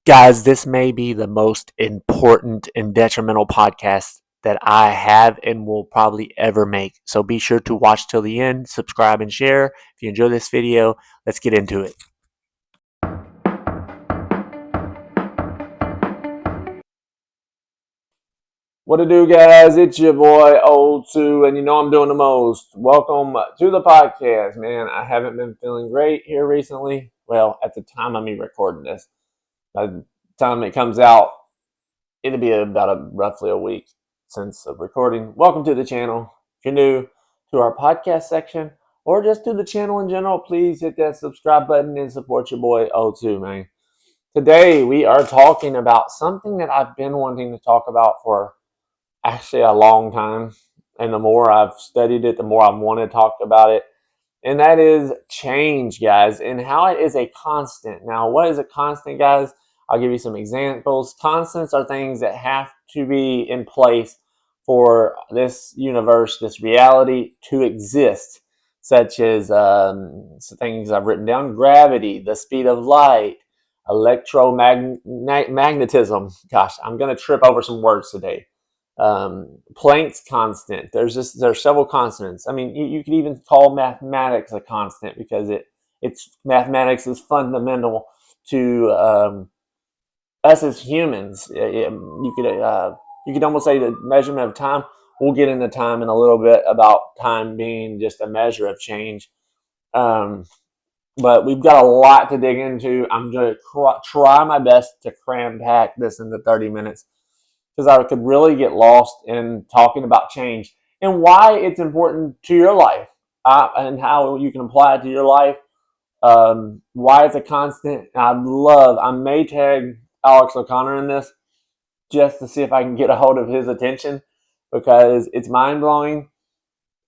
Guys, this may be the most important and detrimental podcast that I have and will probably ever make. So be sure to watch till the end, subscribe, and share. If you enjoy this video, let's get into it. What to do, guys? It's your boy Old2, and you know I'm doing the most. Welcome to the podcast, man. I haven't been feeling great here recently. Well, at the time of me recording this, by the time it comes out, it'll be about roughly a week since recording. Welcome to the channel. If you're new to our podcast section or just to the channel in general, please hit that subscribe button and support your boy O2, man. Today we are talking about something that I've been wanting to talk about for actually a long time. And the more I've studied it, the more I want to talk about it. And that is change, guys, and how it is a constant. Now, what is a constant, guys? I'll give you some examples. Constants are things that have to be in place for this universe, this reality to exist, such as things I've written down: gravity, the speed of light, electromagnetism. Gosh, I'm going to trip over some words today. Planck's constant. There's several constants. I mean, you could even call mathematics a constant because mathematics is fundamental to us as humans. You could almost say the measurement of time. We'll get into time in a little bit about time being just a measure of change. But we've got a lot to dig into. I'm going to try my best to cram pack this into 30 minutes. Because I could really get lost in talking about change and why it's important to your life and how you can apply it to your life. Why it's a constant. I may tag Alex O'Connor in this just to see if I can get a hold of his attention because it's mind-blowing.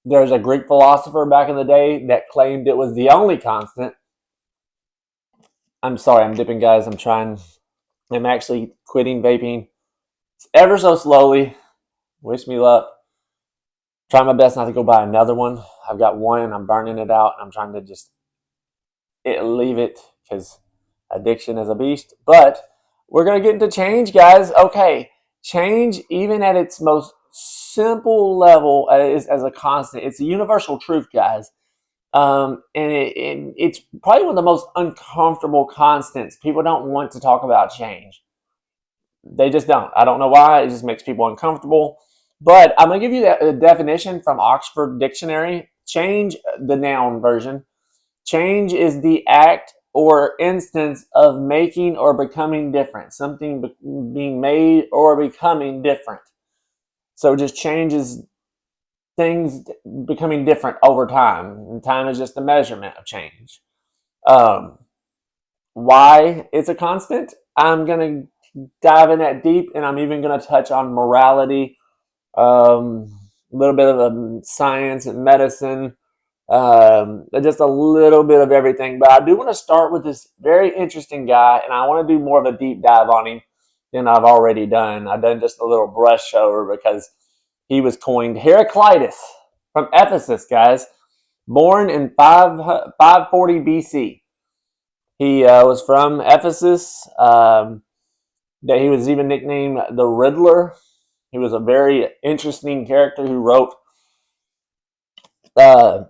There's a Greek philosopher back in the day that claimed it was the only constant. I'm sorry, I'm dipping, guys. I'm actually quitting vaping ever so slowly. Wish me luck. Try my best not to go buy another one. I've got one and I'm burning it out. I'm trying to just leave it because addiction is a beast. But we're going to get into change, guys. Okay, change, even at its most simple level, is as a constant. It's a universal truth, guys. And it's probably one of the most uncomfortable constants. People don't want to talk about change. They just don't. I don't know why. It just makes people uncomfortable. But I'm going to give you the definition from Oxford Dictionary. Change, the noun version. Change is the act or instance of making or becoming different. Something being made or becoming different. So just change is things becoming different over time. And time is just a measurement of change. Why it's a constant? I'm going to dive in that deep, and I'm even going to touch on morality, a little bit of science and medicine, just a little bit of everything. But I do want to start with this very interesting guy, and I want to do more of a deep dive on him than I've already done. I've done just a little brush over because he was coined Heraclitus from Ephesus, guys, born in 540 BC. He was from Ephesus. That he was even nicknamed the Riddler. He was a very interesting character who wrote, I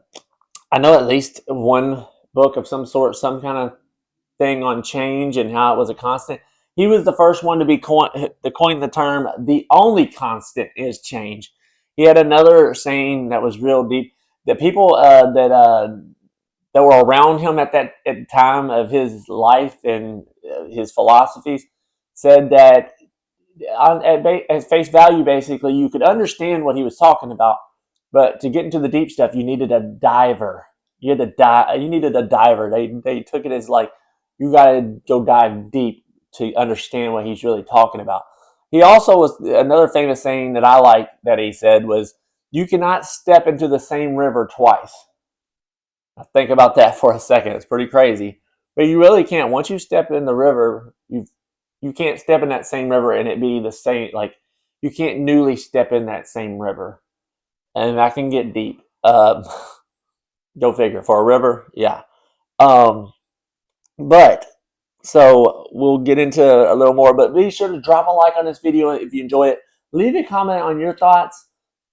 know at least one book of some sort, some kind of thing on change and how it was a constant. He was the first one to coin the term, the only constant is change. He had another saying that was real deep, that people that were around him at the time of his life and his philosophies said that at face value, basically, you could understand what he was talking about, but to get into the deep stuff, you needed a diver. You needed a diver. They took it as like you got to go dive deep to understand what he's really talking about. He also was another famous saying that I like that he said was, "You cannot step into the same river twice." Now think about that for a second. It's pretty crazy, but you really can't. Once you step in the river, you can't step in that same river and it be the same. Like you can't newly step in that same river, and that can get deep. Go figure. For a river, yeah. But So we'll get into a little more, but be sure to drop a like on this video if you enjoy it. Leave a comment on your thoughts.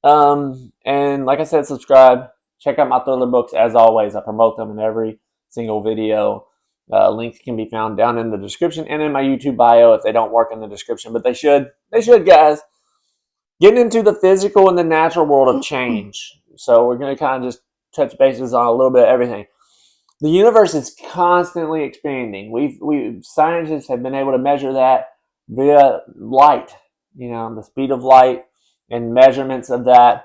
And like I said, subscribe. Check out my thriller books as always. I promote them in every single video. Links can be found down in the description and in my YouTube bio if they don't work in the description, but they should. They should, guys. Getting into the physical and the natural world of change. So we're going to kind of just touch bases on a little bit of everything. The universe is constantly expanding. We scientists have been able to measure that via light, the speed of light and measurements of that.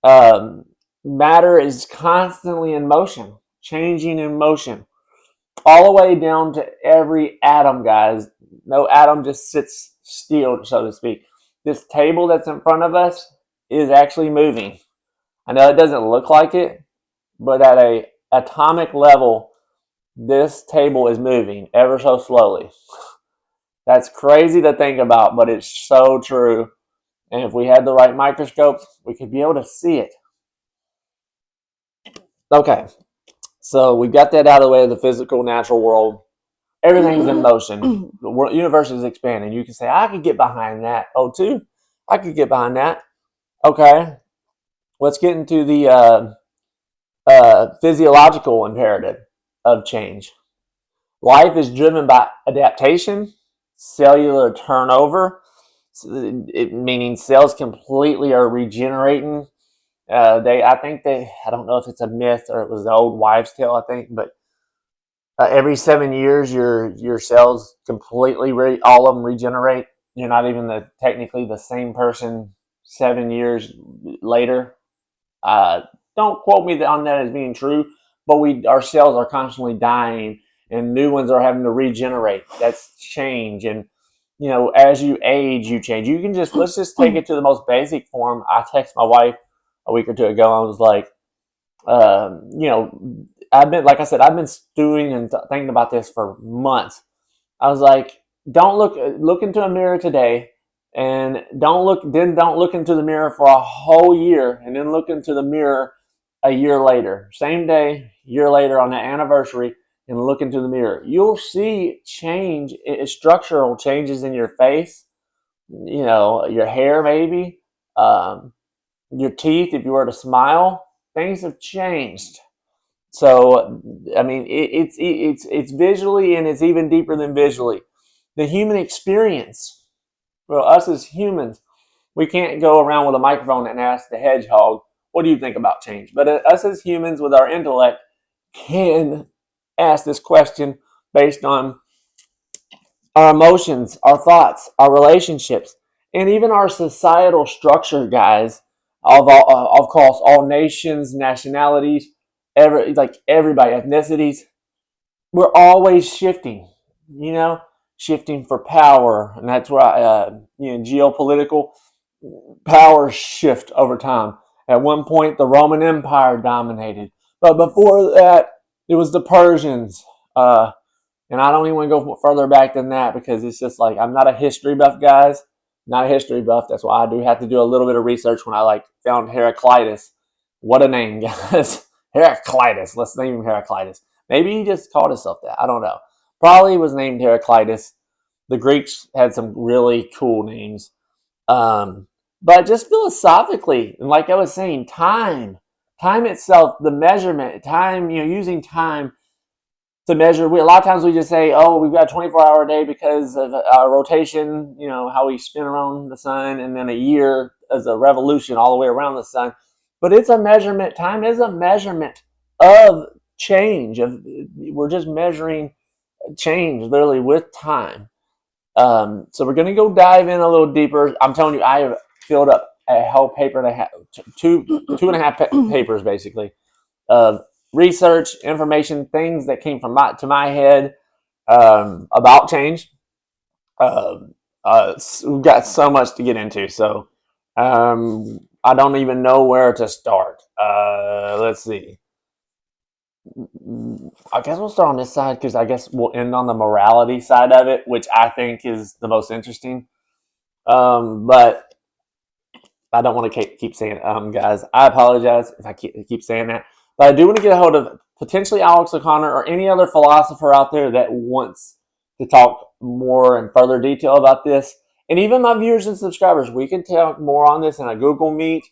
Um, Matter is constantly in motion, changing in motion, all the way down to every atom, guys. No atom just sits still, so to speak. This table that's in front of us is actually moving. I know it doesn't look like it, but at a atomic level, this table is moving ever so slowly. That's crazy to think about, but it's so true. And if we had the right microscopes, we could be able to see it. Okay, so we got that out of the way of the physical, natural world. Everything's in motion. The universe is expanding. You can say, I could get behind that. Oh, too? I could get behind that. Okay, let's get into the physiological imperative of change. Life is driven by adaptation, cellular turnover, meaning cells completely are regenerating. I don't know if it's a myth or it was the old wives' tale, I think, but every 7 years, your cells completely, all of them regenerate. You're not even technically the same person 7 years later. Uh, don't quote me on that as being true, but our cells are constantly dying, and new ones are having to regenerate. That's change, and as you age, you change. You can let's just take it to the most basic form. I texted my wife a week or two ago. I was like, like I said, I've been stewing and thinking about this for months. I was like, don't look into a mirror today, and don't look into the mirror for a whole year, and then look into the mirror a year later, same day, year later on the anniversary, and look into the mirror. You'll see structural changes in your face, your hair maybe, your teeth. If you were to smile, things have changed. So, I mean, it's visually, and it's even deeper than visually. The human experience, well, us as humans, we can't go around with a microphone and ask the hedgehog, what do you think about change? But us as humans with our intellect can ask this question based on our emotions, our thoughts, our relationships, and even our societal structure, guys. Of course, all nations, nationalities, everybody, ethnicities, we're always shifting, shifting for power, and that's why geopolitical power shift over time. At one point, the Roman Empire dominated, but before that, it was the Persians. And I don't even want to go further back than that because it's just like I'm not a history buff, guys. Not a history buff. That's why I do have to do a little bit of research when I found Heraclitus. What a name, guys. Heraclitus. Let's name him Heraclitus. Maybe he just called himself that. I don't know. Probably was named Heraclitus. The Greeks had some really cool names. But just philosophically, and like I was saying, time itself, the measurement, time, using time to measure. A lot of times we just say, oh, we've got a 24-hour day because of our rotation, how we spin around the sun, and then a year as a revolution all the way around the sun. But it's a measurement. Time is a measurement of change. We're just measuring change literally with time. So we're going to go dive in a little deeper. I'm telling you, I have filled up a whole paper and a half, two and a half papers basically of research, information, things that came from my head about change. We've got so much to get into, so I don't even know where to start. Let's see. I guess we'll start on this side because I guess we'll end on the morality side of it, which I think is the most interesting. But I don't want to keep saying guys. I apologize if I keep saying that. But I do want to get a hold of potentially Alex O'Connor or any other philosopher out there that wants to talk more in further detail about this. And even my viewers and subscribers, we can talk more on this in a Google Meet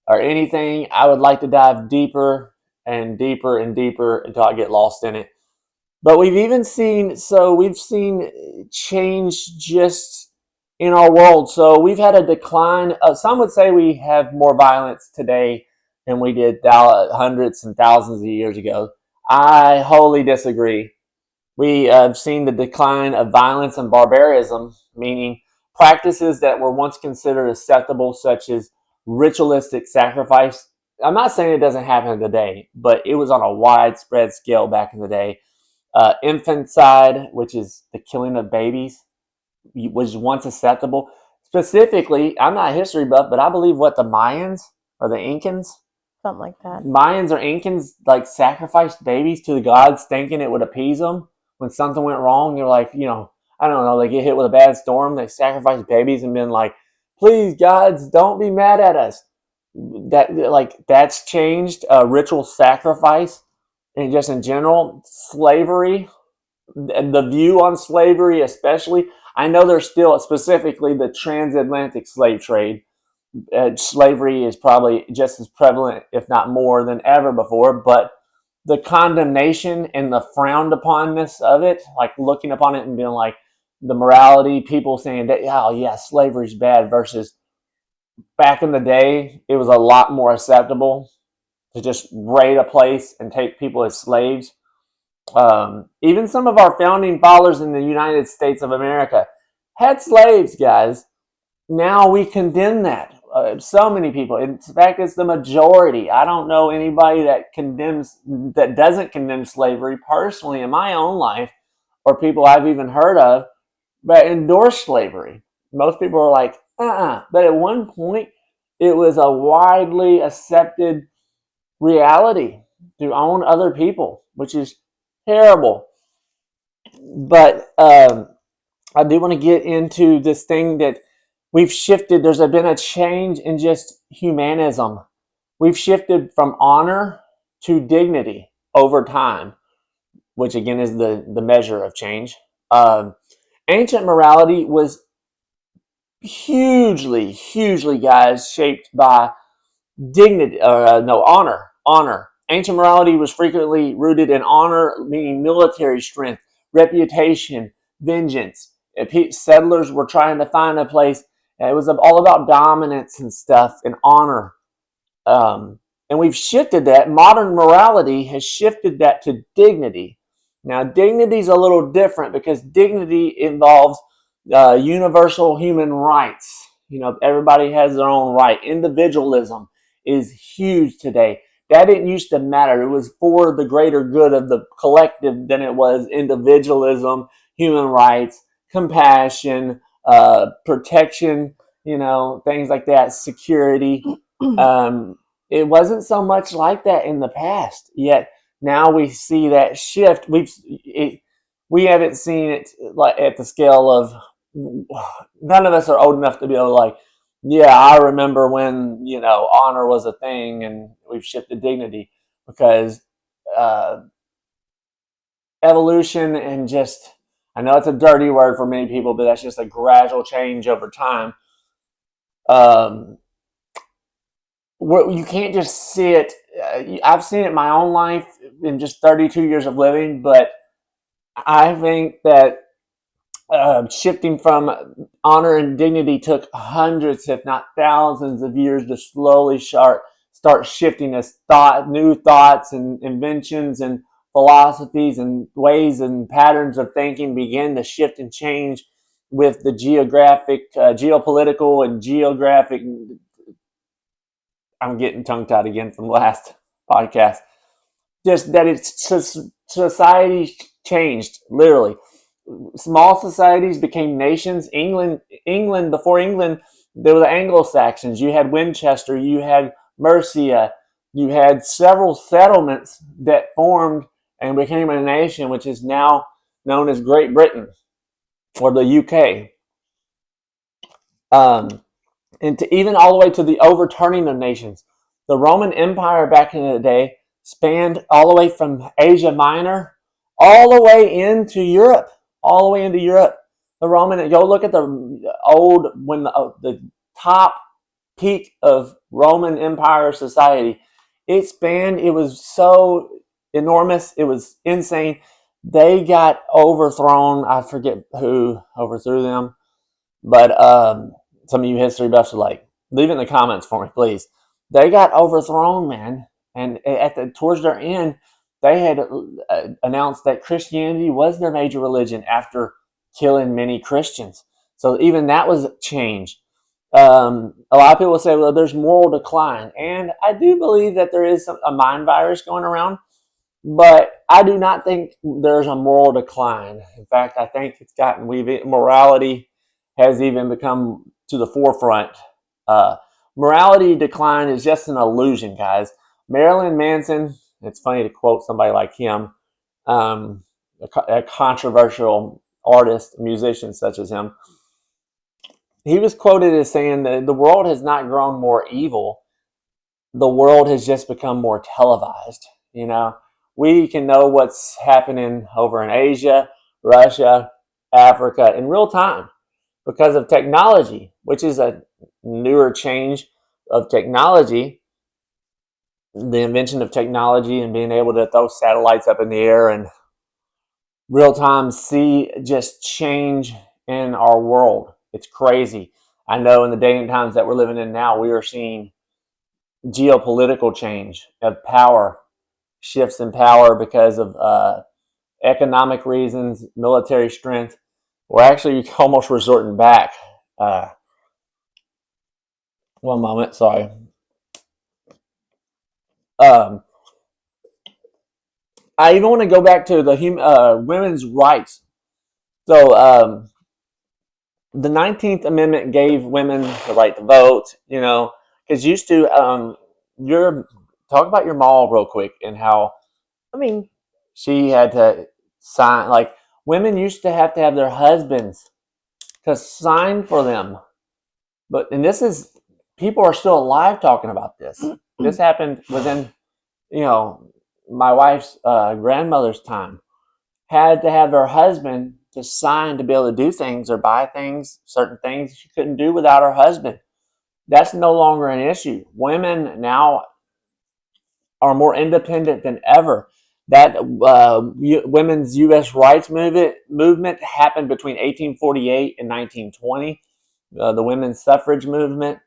or anything. I would like to dive deeper and deeper and deeper until I get lost in it. But we've seen change just in our world. So we've had a decline. Some would say we have more violence today than we did hundreds and thousands of years ago. I wholly disagree. We have seen the decline of violence and barbarism, meaning practices that were once considered acceptable, such as ritualistic sacrifice. I'm not saying it doesn't happen today, but it was on a widespread scale back in the day. Infanticide, which is the killing of babies, was once acceptable. Specifically, I'm not a history buff, but I believe the Mayans or the Incans, something like that. Mayans or Incans like sacrificed babies to the gods, thinking it would appease them when something went wrong. They're like, I don't know, they get hit with a bad storm, they sacrifice babies and been like, please, gods, don't be mad at us. That's changed. Ritual sacrifice, and just in general, slavery, the view on slavery, especially. I know there's still specifically the transatlantic slave trade. Slavery is probably just as prevalent, if not more, than ever before. But the condemnation and the frowned uponness of it, like looking upon it and being like the morality, people saying that, oh yeah, slavery's bad, versus back in the day, it was a lot more acceptable to just raid a place and take people as slaves. Even some of our founding fathers in the United States of America had slaves, guys. Now we condemn that. So many people. In fact, it's the majority. I don't know anybody that doesn't condemn slavery personally in my own life, or people I've even heard of, but endorse slavery. Most people are like, But at one point, it was a widely accepted reality to own other people, which is terrible. But I do want to get into this thing that we've shifted. There's been a change in just humanism. We've shifted from honor to dignity over time, which again is the measure of change. Ancient morality was hugely, guys, shaped by dignity, no, honor. Ancient morality was frequently rooted in honor, meaning military strength, reputation, vengeance. Settlers were trying to find a place, and it was all about dominance and stuff and honor. And we've shifted that. Modern morality has shifted that to dignity. Now, dignity is a little different because dignity involves universal human rights. Everybody has their own right. Individualism is huge today. That didn't used to matter. It was for the greater good of the collective than it was individualism, human rights, compassion, protection, things like that, security. It wasn't so much like that in the past. Yet now we see that shift. We haven't seen it like at the scale of, none of us are old enough to be able to like, yeah, I remember when honor was a thing, and we've shifted dignity because evolution and just, I know it's a dirty word for many people, but that's just a gradual change over time. You can't just see it. I've seen it in my own life in just 32 years of living, but I think that shifting from honor and dignity took hundreds, if not thousands, of years to slowly start shifting as new thoughts and inventions and philosophies and ways and patterns of thinking began to shift and change with the geopolitical and geographic. I'm getting tongue tied again from last podcast. Just that society changed, literally. Small societies became nations. England, before England, there were the Anglo-Saxons. You had Winchester, you had Mercia, you had several settlements that formed and became a nation, which is now known as Great Britain or the UK. And even all the way to the overturning of nations. The Roman Empire back in the day spanned all the way from Asia Minor all the way into Europe. all the way into Europe. The Roman, go look at the old, when the top peak of Roman Empire society, it spanned, it was so enormous, it was insane. They got overthrown. I forget who overthrew them, but some of you history buffs are like, leave it in the comments for me, please. They got overthrown, man, and towards their end, they had announced that Christianity was their major religion after killing many Christians. So even that was a change. A lot of people say, well, there's moral decline, and I do believe that there is a mind virus going around, but I do not think there's a moral decline. In fact, I think it's gotten, morality has even become to the forefront. Uh, Morality decline is just an illusion, guys. Marilyn Manson, it's funny to quote somebody like him, a controversial artist, musician such as him. He was quoted as saying that the world has not grown more evil. The world has just become more televised. You know, we can know what's happening over in Asia, Russia, Africa in real time because of technology, which is a newer change of technology, the invention of technology and being able to throw satellites up in the air and real time see just change in our world. It's crazy. I know in the day and times that we're living in now, we are seeing geopolitical change of power, shifts in power because of economic reasons, military strength. We're actually almost resorting back. Uh, One moment, sorry. Um, I even want to go back to the women's rights. So the 19th Amendment gave women the right to vote. You know, because used to your talk about your mom real quick and how, I mean, she had to sign, like, women used to have their husbands to sign for them. But, and this is, people are still alive talking about this. This happened within, you know, my wife's grandmother's time. Had to have her husband to sign to be able to do things or buy things, certain things she couldn't do without her husband. That's no longer an issue. Women now are more independent than ever. That women's U.S. rights movement happened between 1848 and 1920. The women's suffrage movement.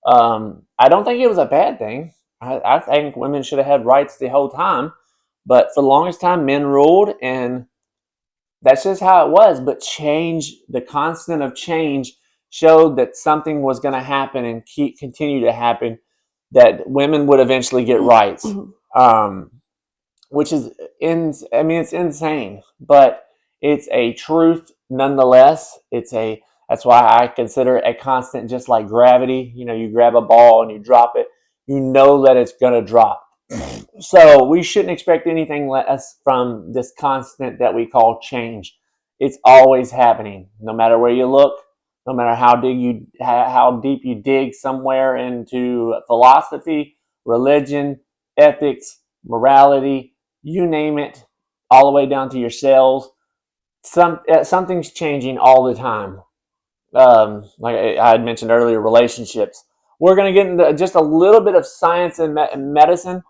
I don't think it was a bad thing. I think women should have had rights the whole time, but for the longest time, men ruled, and that's just how it was. But change, the constant of change, showed that something was going to happen and continue to happen. That women would eventually get rights. Which is I mean, it's insane, but it's a truth nonetheless. That's why I consider it a constant, just like gravity. You know, you grab a ball and you drop it, you know that it's going to drop. So we shouldn't expect anything less from this constant that we call change. It's always happening, no matter where you look, no matter how deep you dig somewhere into philosophy, religion, ethics, morality, you name it, all the way down to your cells. Something's changing all the time. Like I had mentioned earlier, relationships. We're going to get into just a little bit of science and medicine,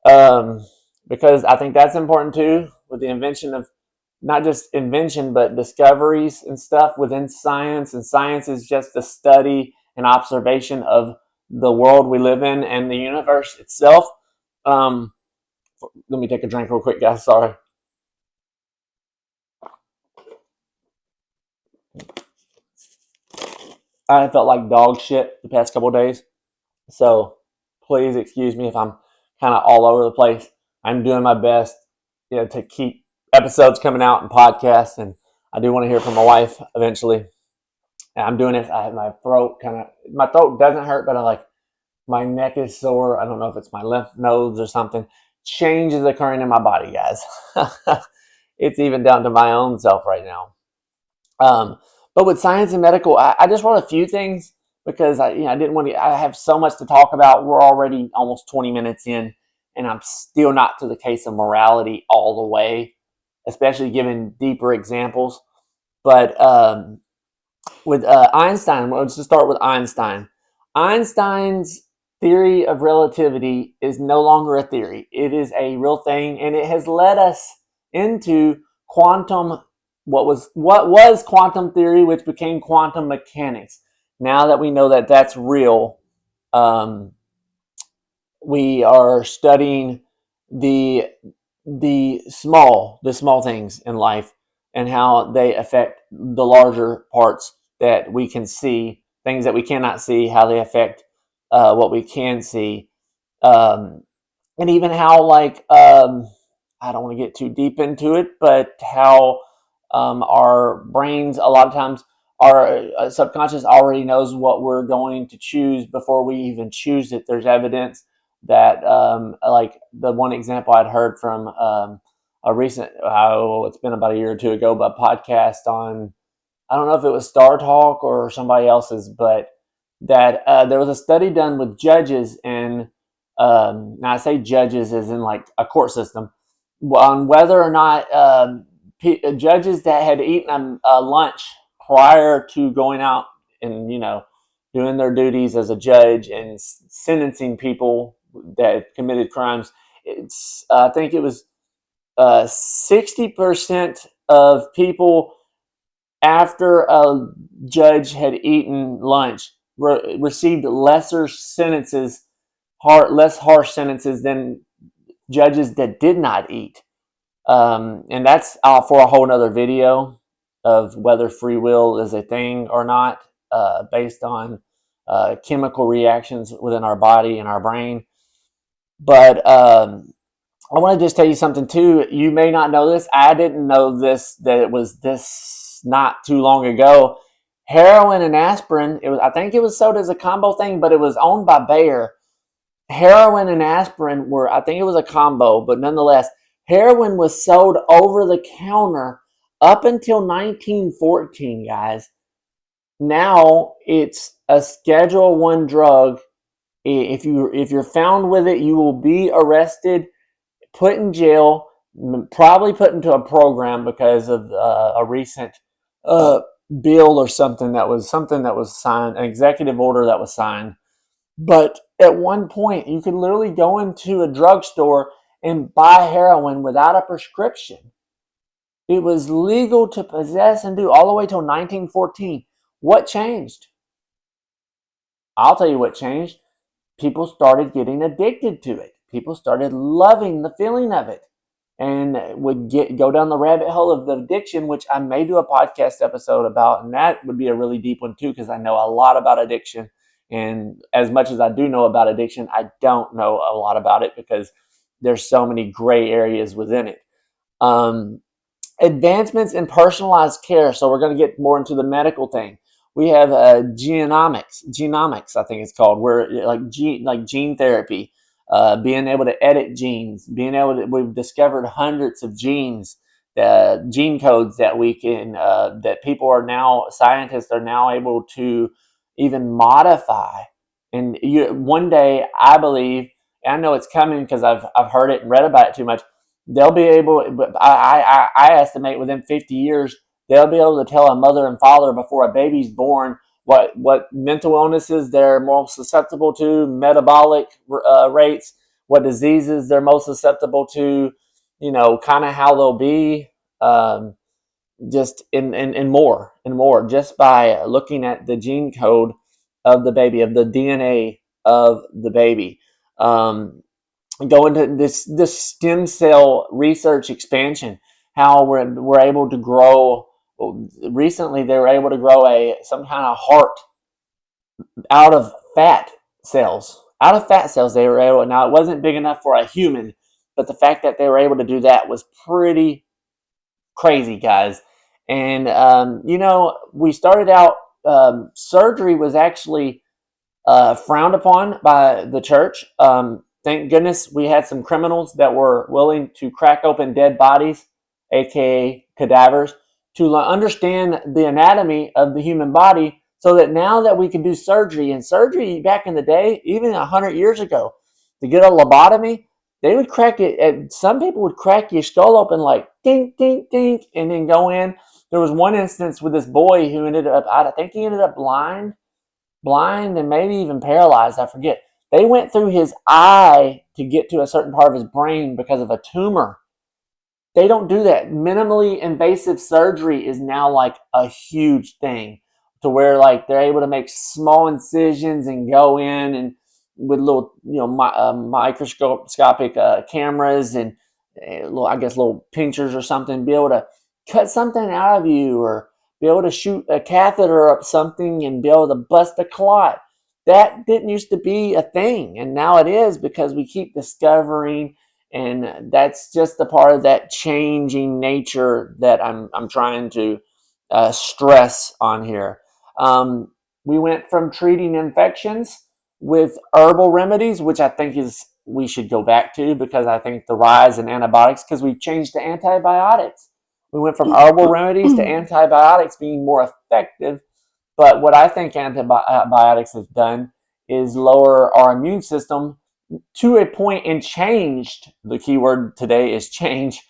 because I think that's important too, with the invention of, not just invention, but discoveries and stuff within science. And science is just the study and observation of the world we live in and the universe itself. Let me take a drink real quick, guys. Sorry. I felt like dog shit the past couple of days. So please excuse me if I'm kind of all over the place. I'm doing my best, to keep episodes coming out and podcasts. And I do want to hear from my wife eventually. And I'm doing it. My throat doesn't hurt, but my neck is sore. I don't know if it's my lymph nodes or something. Change is occurring in my body, guys. It's even down to my own self right now. But with science and medical, I just wrote a few things because I didn't want to. I have so much to talk about. We're already almost 20 minutes in, and I'm still not to the case of morality all the way. especially given deeper examples. But with Einstein, let's just start with Einstein. Einstein's theory of relativity is no longer a theory. It is a real thing, and it has led us into quantum, what was quantum theory, which became quantum mechanics. Now that we know that that's real, um, we are studying the the small things in life and how they affect the larger parts that we can see, things that we cannot see, how they affect what we can see, um, and even how, like, I don't want to get too deep into it, but how our brains, a lot of times, our subconscious already knows what we're going to choose before we even choose it. There's evidence that, like the one example I'd heard from a recent, it's been about a year or two ago, but podcast on, I don't know if it was Star Talk or somebody else's, but that there was a study done with judges, and now I say judges as in like a court system, on whether or not judges that had eaten a lunch prior to going out and, doing their duties as a judge and sentencing people that committed crimes. I think it was 60% of people after a judge had eaten lunch received lesser sentences, less harsh sentences than judges that did not eat. And that's for a whole nother video of whether free will is a thing or not, based on chemical reactions within our body and our brain. But I want to just tell you something too. You may not know this. I didn't know this, that it was this not too long ago. Heroin and aspirin. I think it was sold as a combo thing, but it was owned by Bayer. Heroin and aspirin were, I think it was a combo, but nonetheless, heroin was sold over the counter up until 1914, guys. Now it's a Schedule 1 drug. If you're found with it, you will be arrested, put in jail, probably put into a program because of a recent uh, bill or something that was signed, an executive order that was signed. But at one point, you could literally go into a drugstore and buy heroin without a prescription. It was legal to possess and do all the way till 1914. What changed? I'll tell you what changed. People started getting addicted to it. People started loving the feeling of it, and would go down the rabbit hole of the addiction, which I may do a podcast episode about, and that would be a really deep one too, because I know a lot about addiction. And as much as I do know about addiction, I don't know a lot about it because there's so many gray areas within it. Um, Advancements in personalized care. So we're going to get more into the medical thing. We have genomics, I think it's called, where like gene therapy, being able to edit genes, we've discovered hundreds of genes, gene codes that we can, that scientists are now able to even modify. And one day, I believe, and I know it's coming because I've heard it and read about it too much. They'll be able, but I estimate within 50 years, they'll be able to tell a mother and father before a baby's born what mental illnesses they're most susceptible to, metabolic rates, what diseases they're most susceptible to, kind of how they'll be, just in more and more, just by looking at the gene code of the baby, of the DNA of the baby. Go into this stem cell research expansion, how we're able to grow. Recently, they were able to grow some kind of heart out of fat cells. Out of fat cells, they were able. Now, it wasn't big enough for a human, but the fact that they were able to do that was pretty crazy, guys. And we started out. Surgery was actually frowned upon by the church. Thank goodness we had some criminals that were willing to crack open dead bodies, aka cadavers, to understand the anatomy of the human body, so that now that we can do surgery, and surgery back in the day, even 100 years ago, to get a lobotomy, They would crack it. And some people would crack your skull open like dink, dink, dink, and then go in. There was one instance with this boy who ended up, I think he ended up blind and maybe even paralyzed. I forget. They went through his eye to get to a certain part of his brain because of a tumor. They don't do that. Minimally invasive surgery is now like a huge thing, to where like they're able to make small incisions and go in and with little, microscopic cameras and little, I guess, little pinchers or something, be able to cut something out of you, or be able to shoot a catheter up something and be able to bust a clot. That didn't used to be a thing, and now it is, because we keep discovering, and that's just a part of that changing nature that I'm trying to stress on here. We went from treating infections with herbal remedies, which I think is we should go back to, because I think the rise in antibiotics, because we've changed to antibiotics. We went from herbal remedies to antibiotics being more effective. But what I think antibiotics have done is lower our immune system to a point, and changed, the key word today is change,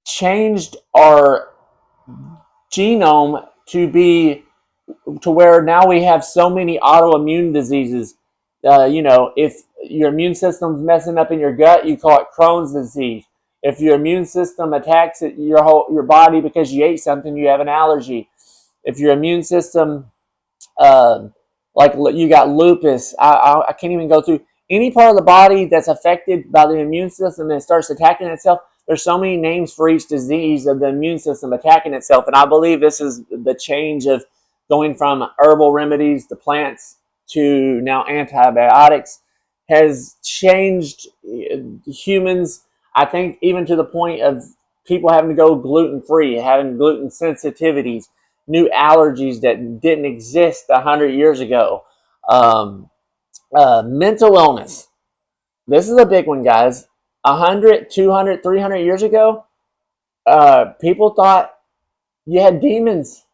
changed our genome to where now we have so many autoimmune diseases. If your immune system's messing up in your gut, you call it Crohn's disease. If your immune system attacks your body because you ate something, you have an allergy. If your immune system, uh, like you got lupus. I can't even go through any part of the body that's affected by the immune system and it starts attacking itself. There's so many names for each disease of the immune system attacking itself, and I believe this is the change of going from herbal remedies to plants to now antibiotics has changed humans. I think even to the point of people having to go gluten free, having gluten sensitivities, new allergies that didn't exist 100 years ago. Um, Mental illness. This is a big one, guys. 100, 200, 300 years ago, people thought you had demons.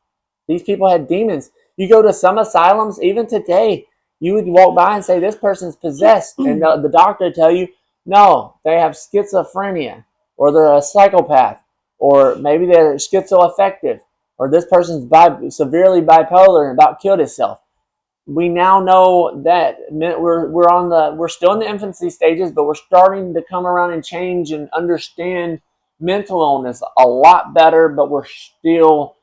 These people had demons. You go to some asylums, even today, you would walk by and say, this person's possessed. And the doctor would tell you, no, they have schizophrenia, or they're a psychopath, or maybe they're schizoaffective, or this person's severely bipolar and about killed himself. We now know that we're still in the infancy stages, but we're starting to come around and change and understand mental illness a lot better, but we're still,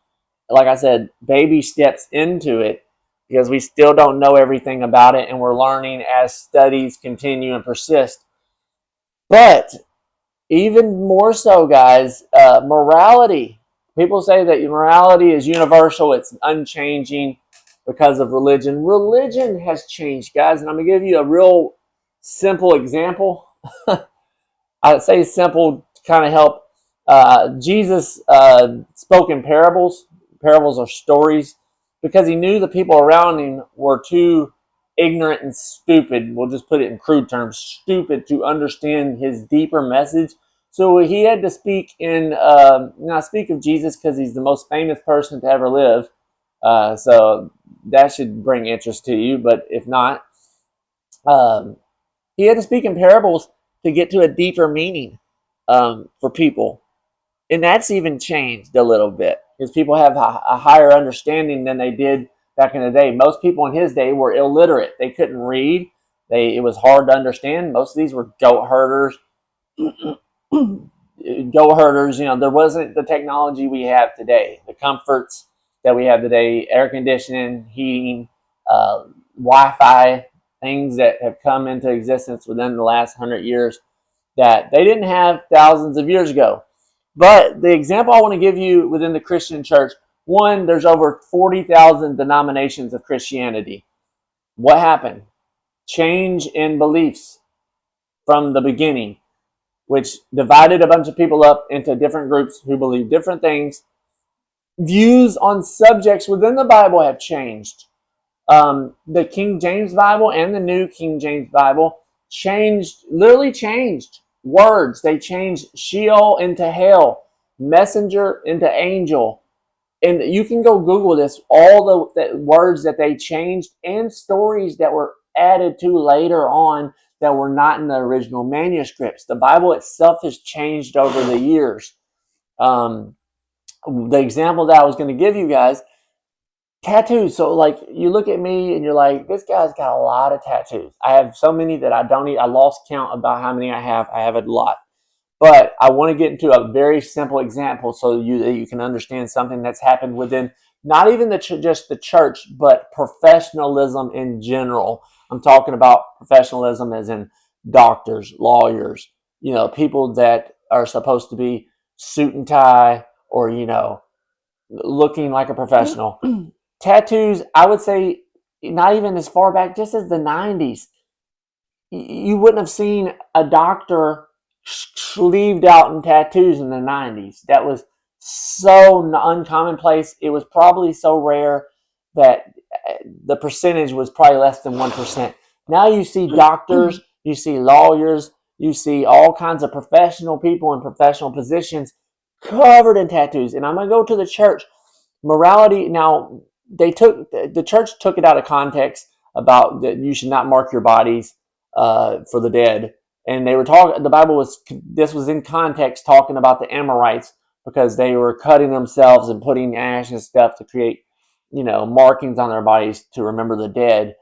like I said, baby steps into it, because we still don't know everything about it, and we're learning as studies continue and persist. But even more so, guys, morality. People say that morality is universal, it's unchanging because of religion. Religion has changed, guys, and I'm going to give you a real simple example. I'd say simple to kind of help. Jesus spoke in parables. Parables are stories, because he knew the people around him were too ignorant and stupid. We'll just put it in crude terms, stupid, to understand his deeper message. So he had to speak in. Now I speak of Jesus because he's the most famous person to ever live. So that should bring interest to you. But if not, um, he had to speak in parables to get to a deeper meaning for people. And that's even changed a little bit, because people have a higher understanding than they did back in the day. Most people in his day were illiterate. They couldn't read. It was hard to understand. Most of these were goat herders. Goat herders, there wasn't the technology we have today, the comforts that we have today, air conditioning, heating, uh, Wi-Fi, things that have come into existence within the last 100 years that they didn't have thousands of years ago. But the example I want to give you within the Christian church, one, there's over 40,000 denominations of Christianity. What happened? Change in beliefs from the beginning, which divided a bunch of people up into different groups who believe different things. Views on subjects within the Bible have changed. The King James Bible and the New King James Bible literally changed words. They changed Sheol into hell, messenger into angel. And you can go Google this, all the words that they changed and stories that were added to later on that were not in the original manuscripts. The Bible itself has changed over the years. The example that I was going to give you guys, tattoos. So like you look at me and you're like, this guy's got a lot of tattoos. I have so many that I don't I lost count about how many I have. I have a lot. But I want to get into a very simple example so you can understand something that's happened within not even just the church, but professionalism in general. I'm talking about professionalism as in doctors, lawyers, people that are supposed to be suit and tie or, looking like a professional. Tattoos, I would say not even as far back, just as the 90s. You wouldn't have seen a doctor sleeved out in tattoos in the 90s. That was so uncommonplace. It was probably so rare that the percentage was probably less than 1%. Now you see doctors, you see lawyers, you see all kinds of professional people in professional positions covered in tattoos. And I'm going to go to the church. Morality, now, the church took it out of context about that you should not mark your bodies for the dead. And they were talking, this was in context talking about the Amorites because they were cutting themselves and putting ash and stuff to create, markings on their bodies to remember the dead.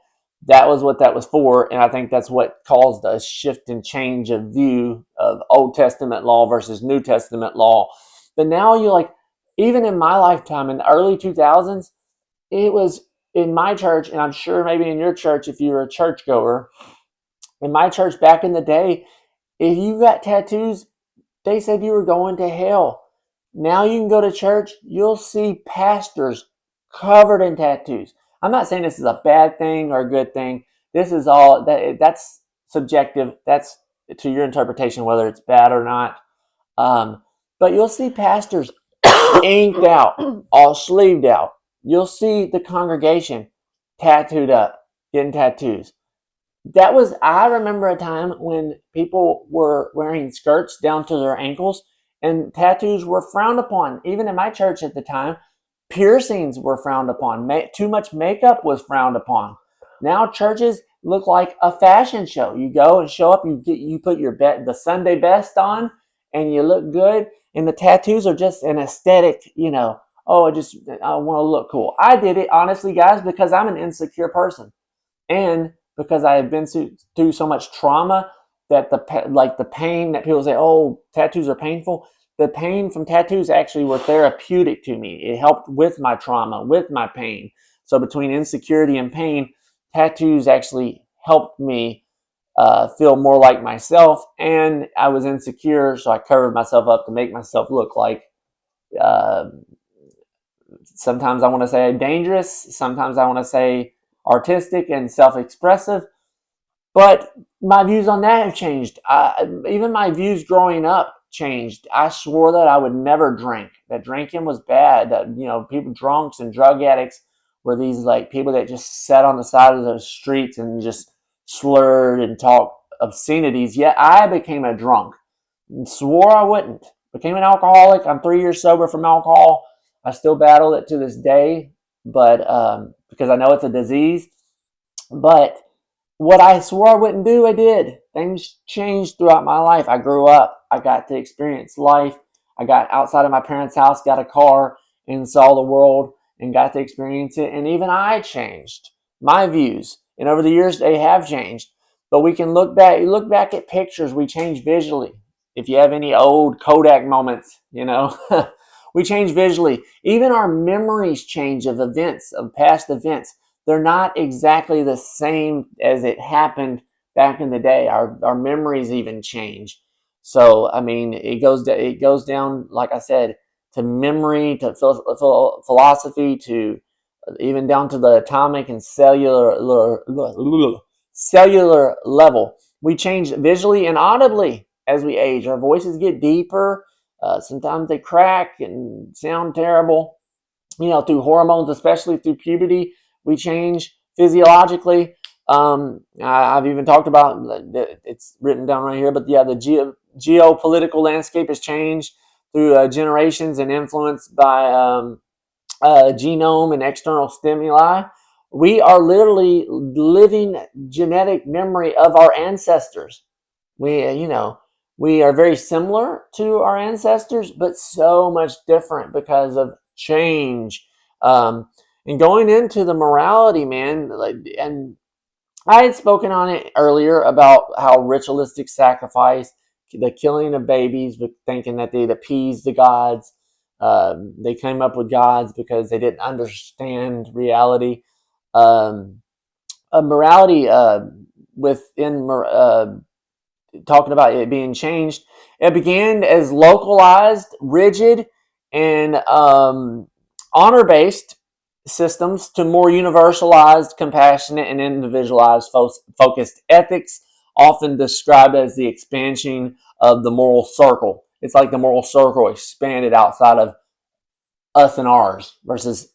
That was what that was for. And I think that's what caused a shift and change of view of Old Testament law versus New Testament law. But now even in my lifetime in the early 2000s, it was in my church, and I'm sure maybe in your church if you're a churchgoer, in my church back in the day, if you got tattoos, they said you were going to hell. Now you can go to church, you'll see pastors covered in tattoos. I'm not saying this is a bad thing or a good thing. This is that's subjective. That's to your interpretation, whether it's bad or not. But you'll see pastors inked out, all sleeved out. You'll see the congregation tattooed up, getting tattoos. I remember a time when people were wearing skirts down to their ankles and tattoos were frowned upon. Even in my church at the time, piercings were frowned upon. Too much makeup was frowned upon. Now churches look like a fashion show. You go and show up, you put the Sunday best on and you look good, and the tattoos are just an aesthetic, oh, I want to look cool. I did it honestly, guys, because I'm an insecure person. And because I have been through so much trauma that the pain that people say, oh, tattoos are painful. The pain from tattoos actually were therapeutic to me. It helped with my trauma, with my pain. So between insecurity and pain, tattoos actually helped me feel more like myself. And I was insecure, so I covered myself up to make myself look like uh, sometimes I want to say dangerous. Sometimes I want to say artistic and self-expressive. But my views on that have changed. Even my views growing up changed. I swore that I would never drink. That drinking was bad. That people, drunks and drug addicts, were these like people that just sat on the side of the streets and just slurred and talked obscenities. Yet I became a drunk and swore I wouldn't. Became an alcoholic. I'm 3 years sober from alcohol. I still battle it to this day, but because I know it's a disease. But what I swore I wouldn't do, I did. Things changed throughout my life. I grew up. I got to experience life. I got outside of my parents' house, got a car, and saw the world and got to experience it. And even I changed my views. And over the years, they have changed. But we can look back. You look back at pictures, we change visually. If you have any old Kodak moments, we change visually. Even our memories change of events, of past events. They're not exactly the same as it happened back in the day. Our memories even change. So I mean, it goes down, like I said, to memory, to philosophy, to even down to the atomic and cellular level. We change visually and audibly as we age. Our voices get deeper. Sometimes they crack and sound terrible. Through hormones, especially through puberty, we change physiologically. I've even talked about, it's written down right here, but yeah, the geopolitical landscape has changed through generations and influenced by genome and external stimuli. We are literally living genetic memory of our ancestors. We are very similar to our ancestors, but so much different because of change. Um, and going into the morality, man, and I had spoken on it earlier about how ritualistic sacrifice, the killing of babies, but thinking that they'd appease the gods. They came up with gods because they didn't understand reality. Um, morality within talking about it being changed. It began as localized, rigid, and honor based systems to more universalized, compassionate, and individualized focused ethics, often described as the expansion of the moral circle. It's like the moral circle expanded outside of us and ours versus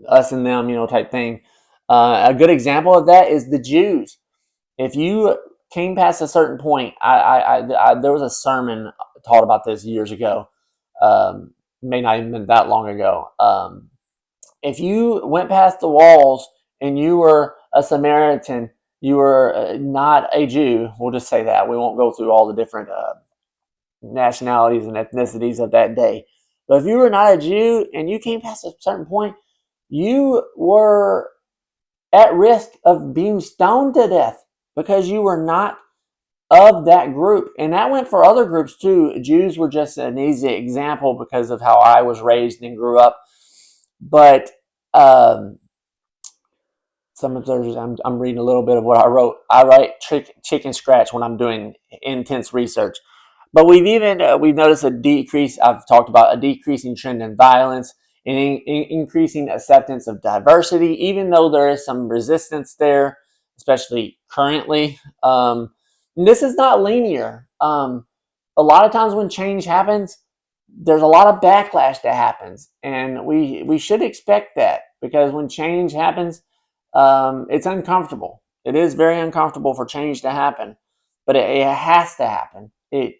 us and them, type thing. A good example of that is the Jews. If you came past a certain point, there was a sermon taught about this years ago. May not even been that long ago. If you went past the walls and you were a Samaritan, you were not a Jew. We'll just say that. We won't go through all the different nationalities and ethnicities of that day. But if you were not a Jew and you came past a certain point, you were at risk of being stoned to death because you were not of that group. And that went for other groups too. Jews were just an easy example because of how I was raised and grew up. But um, some of those, I'm reading a little bit of what I wrote. I write chicken scratch when I'm doing intense research. But we've noticed a decrease. I've talked about a decreasing trend in violence and increasing acceptance of diversity, even though there is some resistance there, especially currently. This is not linear. A lot of times when change happens, there's a lot of backlash that happens, and we should expect that because when change happens, it's uncomfortable. It is very uncomfortable for change to happen, but it has to happen.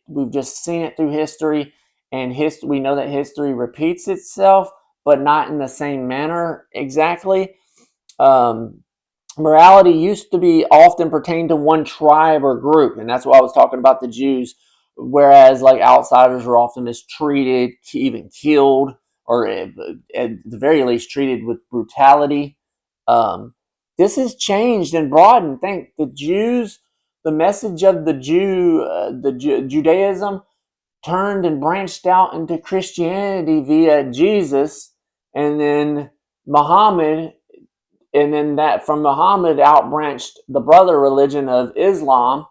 We've just seen it through history, and we know that history repeats itself, but not in the same manner exactly. Um, Morality used to be often pertained to one tribe or group, and that's why I was talking about the Jews. Whereas, like outsiders were often mistreated, even killed, or at the very least treated with brutality. Um, this has changed and broadened. Think the Jews, the message of the Judaism turned and branched out into Christianity via Jesus, and then Muhammad, and then that from Muhammad out branched the brother religion of Islam.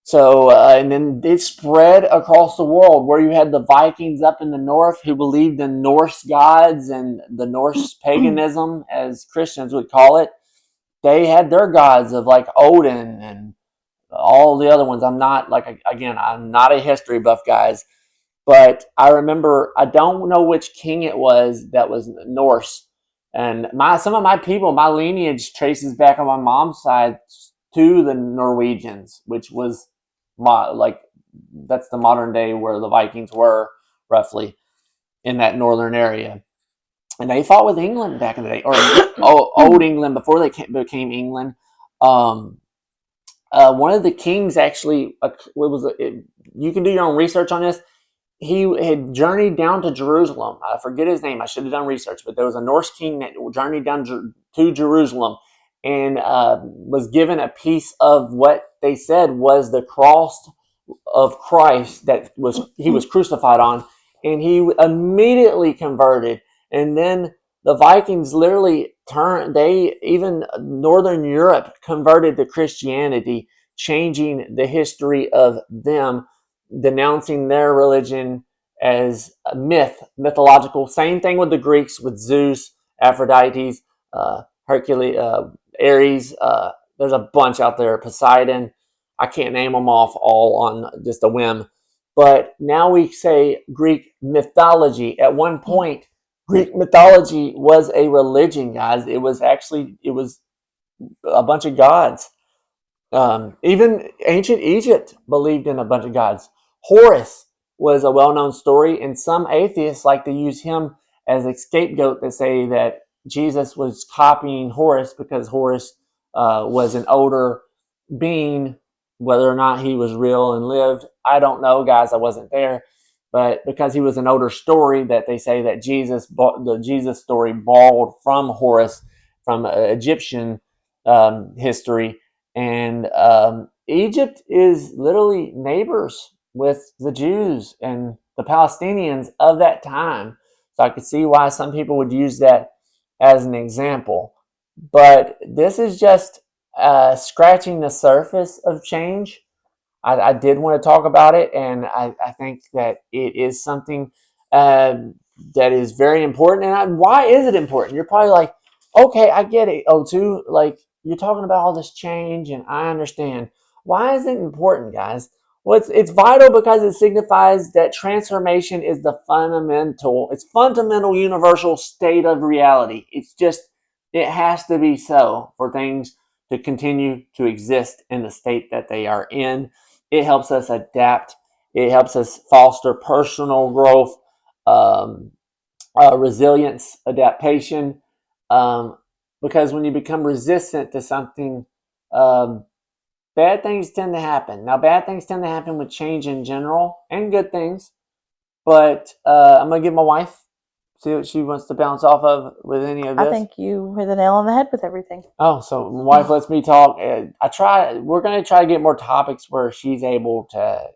So, and then it spread across the world where you had the Vikings up in the north who believed in Norse gods and the Norse paganism, as Christians would call it. They had their gods of like Odin and all the other ones. I'm not again, I'm not a history buff, guys, but I remember, I don't know which king it was that was Norse, and some of my people, my lineage traces back on my mom's side to the Norwegians, which was like that's the modern day where the Vikings were roughly in that northern area, and they fought with England back in the day, or old England before they became England. Um, One of the kings actually, you can do your own research on this. He had journeyed down to Jerusalem. I forget his name. I should have done research, but there was a Norse king that journeyed down to Jerusalem and was given a piece of what they said was the cross of Christ that he was crucified on, and he immediately converted. And then the Vikings literally turned. They even Northern Europe converted to Christianity, changing the history of them, denouncing their religion as a mythological. Same thing with the Greeks, with Zeus, Aphrodite, Hercules, Ares. There's a bunch out there. Poseidon. I can't name them off all on just a whim. But now we say Greek mythology. At one point, Greek mythology was a religion, guys. It was a bunch of gods. Even ancient Egypt believed in a bunch of gods. Horus was a well-known story, and some atheists like to use him as a scapegoat to say that Jesus was copying Horus because Horus was an older being. Whether or not he was real and lived, I don't know, guys. I wasn't there, but because he was an older story, that they say that the Jesus story borrowed from Horus, from Egyptian history, and Egypt is literally neighbors with the Jews and the Palestinians of that time. So I could see why some people would use that as an example. But this is just scratching the surface of change. I did want to talk about it, and I think that it is something uh, that is very important. And why is it important? You're probably like, okay, I get it, O2. Like, you're talking about all this change, and I understand. Why is it important, guys? Well, it's vital because it signifies that transformation is it's fundamental universal state of reality. It has to be so for things to continue to exist in the state that they are in. It helps us adapt. It helps us foster personal growth, um, resilience, adaptation. Um, because when you become resistant to something, um, bad things tend to happen. Now, bad things tend to happen with change in general and good things. But I'm going to give my wife, see what she wants to bounce off of with any of I this. think you hit the nail on the head with everything. Oh, so my wife lets me talk. We're going to try to get more topics where she's able to,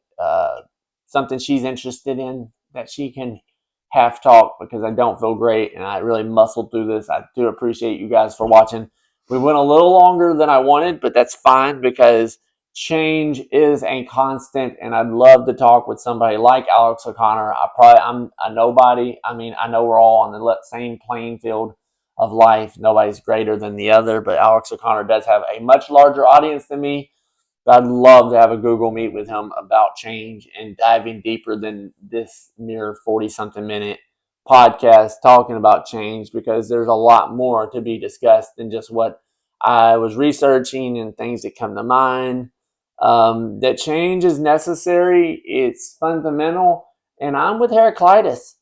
something she's interested in that she can half talk, because I don't feel great and I really muscled through this. I do appreciate you guys for watching. We went a little longer than I wanted, but that's fine because change is a constant, and I'd love to talk with somebody like Alex O'Connor. I'm a nobody. I mean, I know we're all on the same playing field of life. Nobody's greater than the other, but Alex O'Connor does have a much larger audience than me. But I'd love to have a Google Meet with him about change and diving deeper than this mere 40 something minute podcast talking about change, because there's a lot more to be discussed than just what I was researching and things that come to mind. That change is necessary, it's fundamental, and I'm with Heraclitus.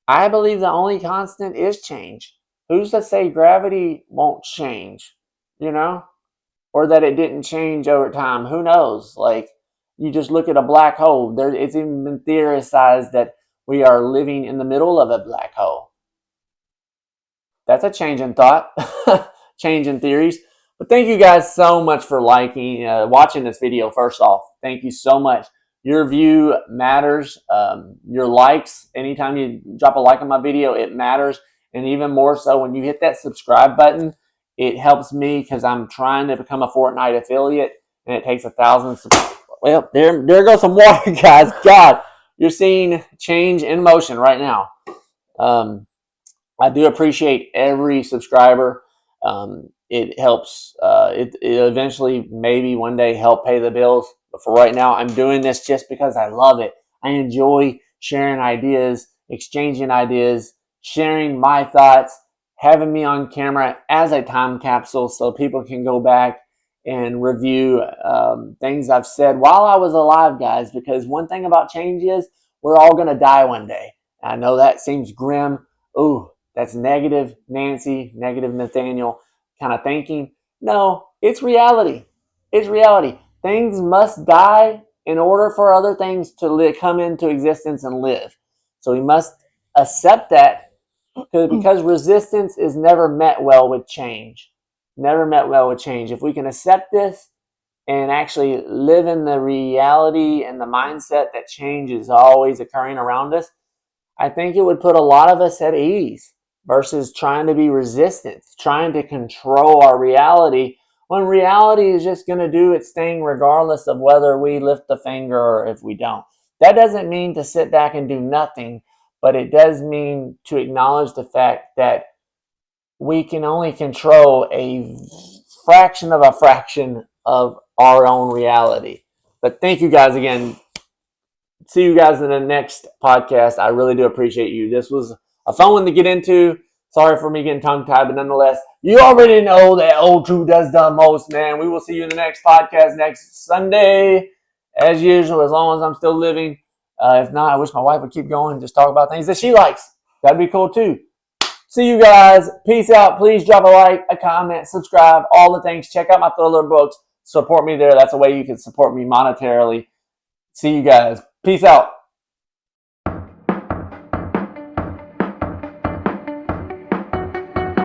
I believe the only constant is change. Who's to say gravity won't change? You know? Or that it didn't change over time. Who knows? Like, you just look at a black hole. It's even been theorized that we are living in the middle of a black hole. That's a change in thought, change in theories. But thank you guys so much for watching this video. First off, thank you so much. Your view matters. Your likes, anytime you drop a like on my video, it matters. And even more so when you hit that subscribe button, it helps me because I'm trying to become a Fortnite affiliate, and it takes 1,000. Well, there goes some water, guys. God, you're seeing change in motion right now. I do appreciate every subscriber. It helps. It eventually, maybe one day, help pay the bills. But for right now, I'm doing this just because I love it. I enjoy sharing ideas, exchanging ideas, sharing my thoughts, having me on camera as a time capsule so people can go back and review things I've said while I was alive, guys. Because one thing about change is we're all going to die one day. I know that seems grim. Ooh, that's negative Nancy, negative Nathaniel kind of thinking. No, it's reality. It's reality. Things must die in order for other things to come into existence and live. So we must accept that, because resistance is never met well with change. Never met well with change. If we can accept this and actually live in the reality and the mindset that change is always occurring around us, I think it would put a lot of us at ease versus trying to be resistant, trying to control our reality, when reality is just going to do its thing regardless of whether we lift a finger or if we don't. That doesn't mean to sit back and do nothing, but it does mean to acknowledge the fact that we can only control a fraction of our own reality. But thank you guys again. See you guys in the next podcast. I really do appreciate you. This was a fun one to get into. Sorry for me getting tongue tied, but nonetheless, you already know that O2 does the most, man. We will see you in the next podcast next Sunday, as usual, as long as I'm still living. If not, I wish my wife would keep going and just talk about things that she likes. That'd be cool too. See you guys. Peace out. Please drop a like, a comment, subscribe, all the things. Check out my thriller books. Support me there. That's a way you can support me monetarily. See you guys. Peace out.